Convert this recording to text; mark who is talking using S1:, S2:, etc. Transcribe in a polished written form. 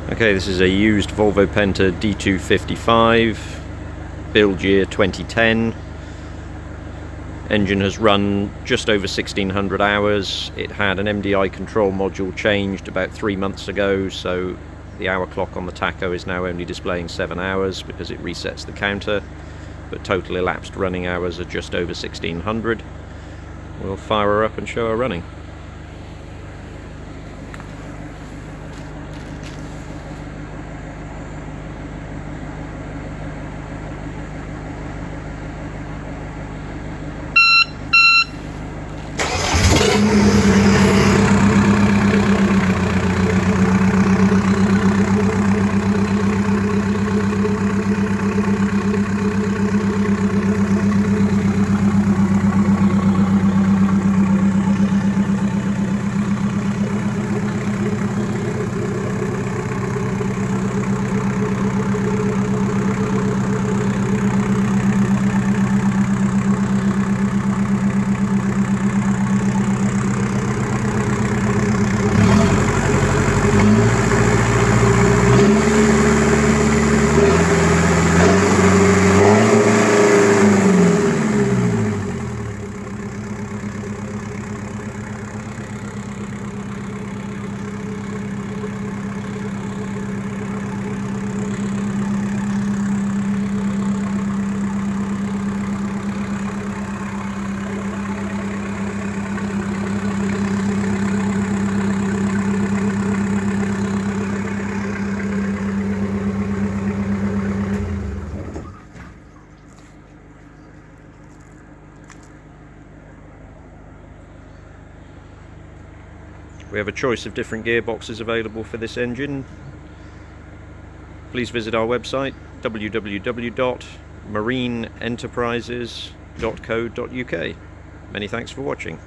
S1: Okay, this is a used Volvo Penta D2-55, build year 2010. Engine has run just over 1600 hours. It had an MDI control module changed about 3 months ago, so the hour clock on the tacho is now only displaying 7 hours because it resets the counter, but total elapsed running hours are just over 1600. We'll fire her up and show her running. We have a choice of different gearboxes available for this engine. Please visit our website www.marineenterprises.co.uk. Many thanks for watching.